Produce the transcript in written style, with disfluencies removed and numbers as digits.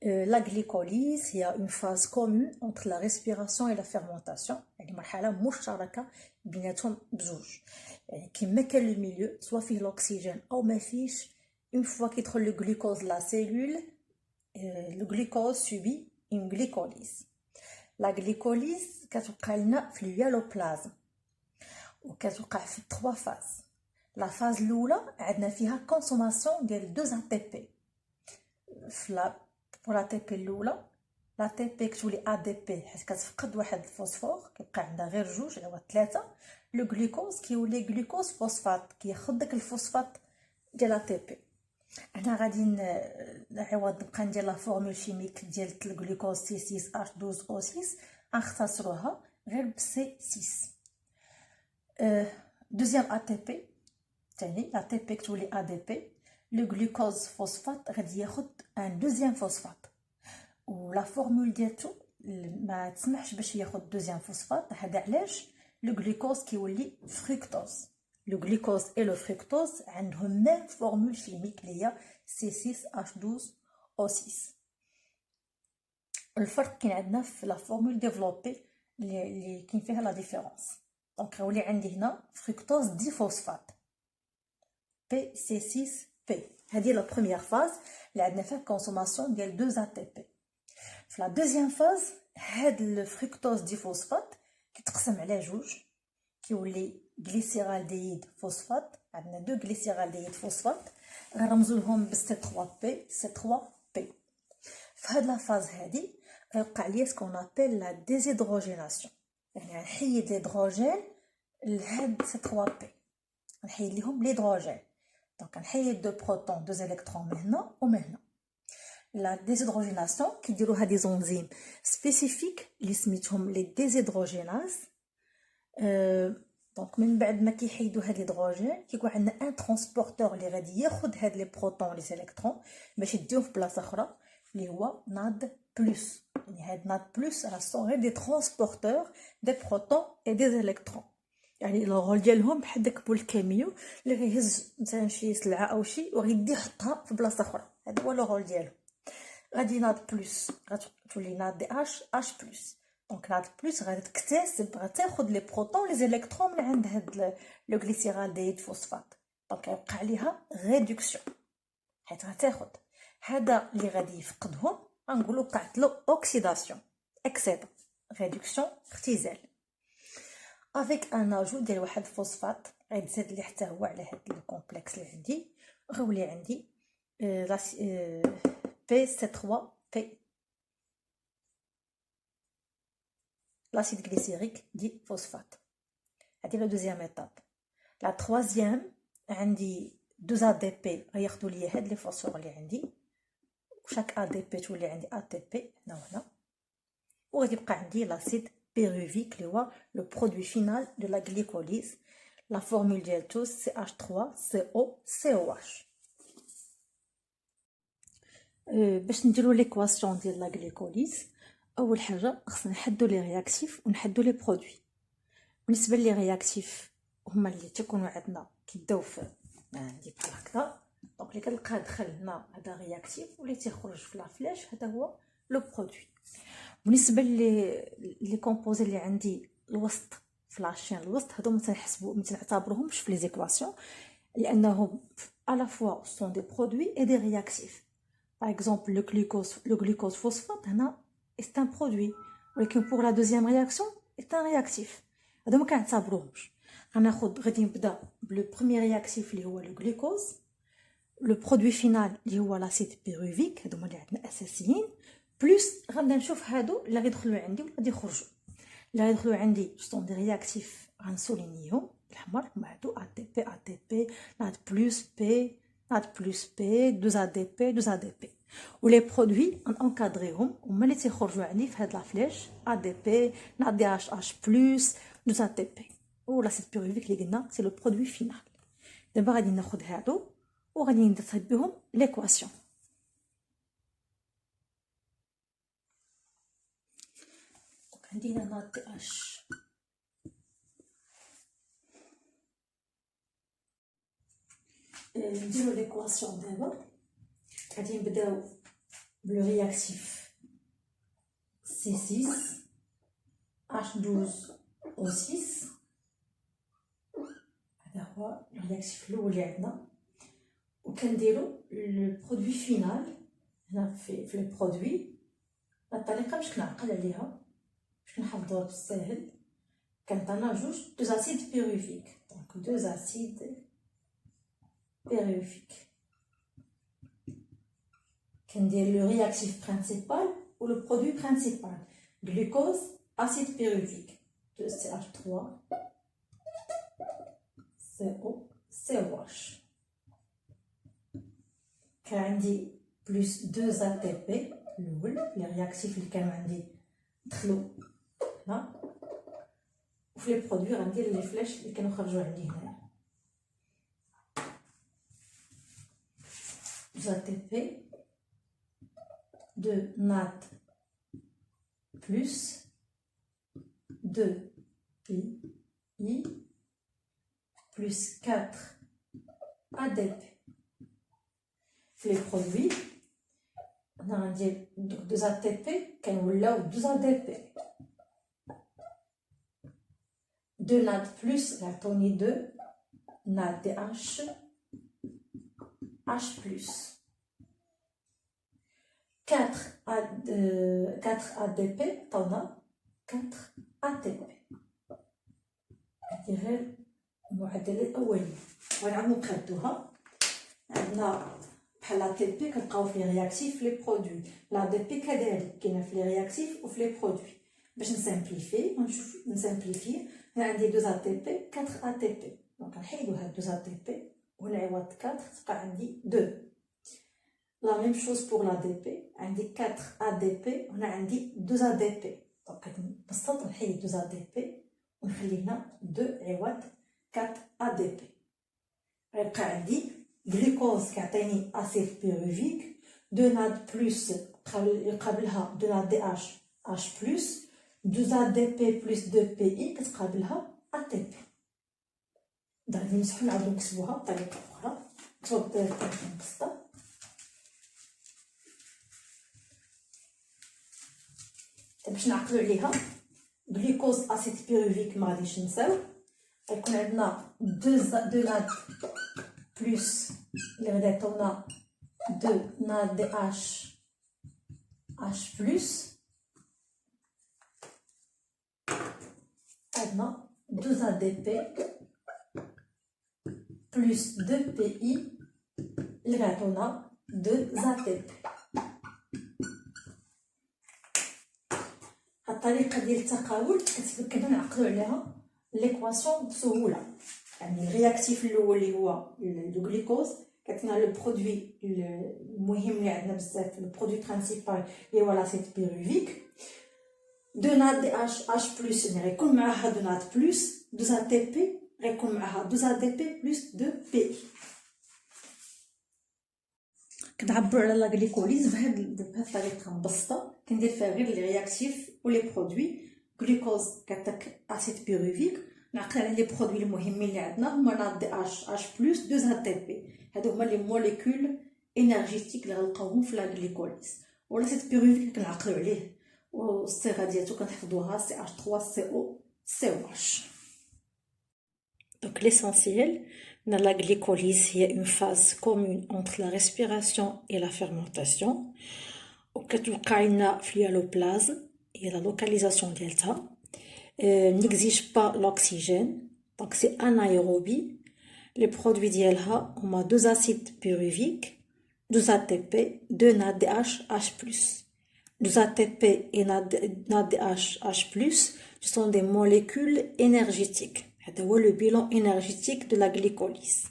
La glycolyse, il y a une phase commune entre la respiration et la fermentation. يعني مرحلة مشتركة بيناتهم بزوج. يعني كيما كان le milieu, soit فيه l'oxygène أو ما فيش, une fois qu'يدخل le glucose la cellule, le glucose subit une glycolyse. La glycolyse كتوقع لنا في اليالوبلازم وكتوقع في 3 phases. La phase الأولى عندنا فيها consommation ديال 2 ATP. pour l'ATP الاولى l'ATP كتولي ADP حيت كتفقد واحد الفوسفور كيبقى عندها غير جوج على 3. لو غلوكوز كيولي غلوكوز فوسفات كياخذ داك الفوسفات ديال ATP. هنا غادي نعوض نبقى ندير لا فورمول شيميك ديال الغلوكوز C6H12O6 غنختصروها غير ب C6. دوزيام ATP ثاني l'ATP كتولي ADP. Le glucose phosphate غادي ياخد ان دوزيام فوسفات ولا فورمول ديالتو ما تسمحش باش ياخد دوزيام فوسفات. هذا علاش لو غلوكوز كيولي فركتوز. لو غلوكوز اي لو فركتوز عندهم ميم فورمول شيميك اللي هي C6H12O6. الفرق كاين عندنا في لا فورمول ديفلوبي اللي كاين فيها لا ديفيرونس. دونك غيولي عندي هنا فركتوز دي فوسفات PCC6P. هذه لا بروميير فاز اللي عندنا فيها كونسوماسيون ديال 2 ATP. في لا دوزيام فاز هاد الفركتوز دي فوسفات كيتقسم على جوج كيولي غليسيرالديد فوسفات. عندنا 2 غليسيرالديد فوسفات غنرمزو لهم ب C3P C3P. في هاد لا فاز هادي غيوقع ليا سكون ابل لا ديزيدروجيناسيون. يعني غنحيد الهيدروجين لهاد C3P غنحيد ليهم الهيدروجين. دونك نحيد 2 بروتون 2 الكترون من هنا ومن هنا. لا ديزيدروجيناسيون كيديروها دي زونزيم سبيسيفيك اللي سميتهم لي ديزيدروجيناز. دونك من بعد ما كيحيدوا هاد الهيدروجين كيكون عندنا ان ترانسبورتور اللي غادي ياخد هاد لي بروتون لي الكترون باش يديهم في بلاصه اخرى اللي هو ناد بلس. يعني هاد ناد بلس راه سون غير دي ترانسبورتور دي بروتون اي دي الكترون. يعني الرول ديالهم بحال داك بول كاميو اللي غيهز مثلا شي سلعه او شي وغيدي يحطها في بلاصه اخرى. هذا هو لو رول ديالهم. غادي ناد بلس غتولي ناد دي اش بلس. دونك ناد بلس غتكتسب غتاخد لي بروتون لي الكترون من عند هاد لو غليسيرالديد فوسفات. دونك غيوقع عليها ريدكسيون حيت غتاخد هذا اللي غادي يفقدهم غنقولوا وقعت له اوكسيداسيون اكسيدون ريدكسيون اختزال. افيك ان اجو ديال واحد فوسفات غيتزاد لي حتى هو على هاد الكومبلكس اللي عندي غيولي عندي PC3P l'acide glycérique دي فوسفات. هادي لا دوزيام ايطاب. لا تروازيام عندي 2 ADP غياخدوا لي هاد لي فوسفور اللي عندي وشاك ADP تولي عندي ATP هنا وهنا وغادي يبقى عندي لاسيد pyruvique اللي هو لو برودوي فينال دو لا غليكوليز. لا فورمول ديالتو CH3COCOH. باش نديرو ليكواسيون ديال لا غليكوليز اول حاجه خصنا نحدو لي رياكتيف ونحدو لي برودوي. بالنسبه لي رياكتيف هما اللي تيكونوا عندنا كيبداو في عندي بحال هكا. دونك اللي كنلقى دخل هنا هذا رياكتيف واللي تيخرج في لا فلاش هذا هو لو برودوي. بالنسبه لي كومبوزي اللي عندي الوسط في لاشين الوسط هادو ما تنعتبرهمش في لي زيكواسيون لانهم على فوا سون دي برودوي اي دي رياكتيف. باغ اكزومبل لو غلوكوز فوسفات هنا est un produit ولكن pour la deuxième réaction est un réactif. هادو ما كنعتبروهمش. غادي نبدا بلو بروميير رياكتيف اللي هو لو غلوكوز. لو برودوي فينال اللي هو لاسيد بيروفيك هادو هما اللي عندنا اساسيين بلس غنبدا نشوف هادو اللي غيدخلوا عندي ولا غادي يخرجوا. اللي غيدخلوا عندي سون دي رياكتيف غنسولينيهم بالاحمر هما هادو ATP ناد بلس بي ناد بلس بي 2 ADP 2 ADP. ولي برودوي انكادريهم هما اللي تيخرجوا عندي في هاد لا فلاش ADP ناد دي HH بلس 2 ATP ولا سيت بيروفيك اللي قلنا سي لو برودوي فينال. دابا غادي ناخذ هادو وغادي ندير بهم ليكواسيون. عندي هنا ناد دي اش نديرو ليكواسيون. دابا غادي نبداو le réactif C6 H12O6. هذا هو الرياكتيف الاول اللي عندنا، وكنديروا البرودوي فينال هنا في البرودوي. الطريقه باش كنعقل عليها باش نحفظوها بالساهل، كنعطينا جوج دو اسيد بيروفيك. دونك دو اسيد بيروفيك كندير لو رياكتيف برينسيبال و لو برودوي برينسيبال. glucose acide pyruvique 2CH3 COCOH. كان عندي بلس 2 ATP الاول لي رياكتيف اللي كانوا عندي دخلوا هنا، وفي لي برودوي غندير لي فلاش اللي كانوا خرجوا عندي هنا. 2 ATP 2 NAD plus 2 PI plus 4 ADP. في les produits on a غندير 2 ATP كنولاو 2 ADP. 2 NAD plus غيعطوني 2 NADH H plus 4 ADP عطاونا 4 ATP. هادي غير المعادله الاوليه ونعاودو نقادوها. عندنا بحال لا تي بي كنلقاو في لي رياكتيف في لي برودوي، لا دي بي كذلك كاينه في لي رياكتيف وفي لي برودوي. باش نسامبليفي هنا عندي 2 ا تي بي 4 ا تي بي، دونك نحيدو هاد 2 ا تي بي ونعوض 4 تبقى عندي 2. لا ميم شوز بور لا دي بي، عندي 4 ا دي بي وهنا عندي 2 ا دي بي، دونك كنبسط نحيد 2 ا دي بي ونخلي هنا 2 عوض 4 ا دي بي. غيبقى عندي glucose كيعطيني acide pyruvique 2 NAD plus يقابلها 2 NADH H plus 2 ADP plus 2 PI كتقابلها ATP. غادي نمسحو نعاودو نكتبوها بطريقه اخرى، نكتبوها بطريقه مبسطه. باش نعقلو عليها glucose acide pyruvique ما غاديش نساو، غيكون عندنا 2 NAD plus اللي غادي يعطيونا 2 NADH H plus عندنا 2 ADP plus 2 PI اللي غيعطيونا 2 ATP. هاد الطريقه ديال التقاول كنقدروا نعقلوا عليها ليكواسيون بسهوله. يعني الرياكتيف الاول اللي هو الجلوكوز كتعطينا لو برودوي المهم اللي عندنا بزاف، لو برودوي برينسيبال اللي هو لاسيد بيروفيك 2 NADH H plus اللي غيكون معاها 2 NAD plus 2 ATP غيكون معاها 2 ADP plus 2 PI. كنعبروا على لا غليكوليز بهاد الطريقه مبسطه، كندير فيها غير لي رياكتيف ولي برودوي. جلوكوز كتعطيك اسيد بيروفيك، نعقل على لي برودوي المهمين اللي عندنا هما NADH H plus 2 ATP. هادو هما لي موليكول انرجيتيك اللي غنلقاوهم في لا غليكوليز. والاسيد بيروفيك كنعقلوا عليه والصيغه ديالو كنحفظوها CH3COCOH. Donc l'essentiel dans la glycolyse, il y a une phase commune entre la respiration et la fermentation. وكتوقع لنا في اليالوبلازم هي la localisation ديالتها. n'exige pas l'oxygène, donc c'est anaérobie. Les produits ديالها هما 2 acides pyruviques, 2 ATP, 2 NADH H+. 2 ATP et NADH H+, ce sont des molécules énergétiques. هذا هو le bilan énergétique de la glycolyse.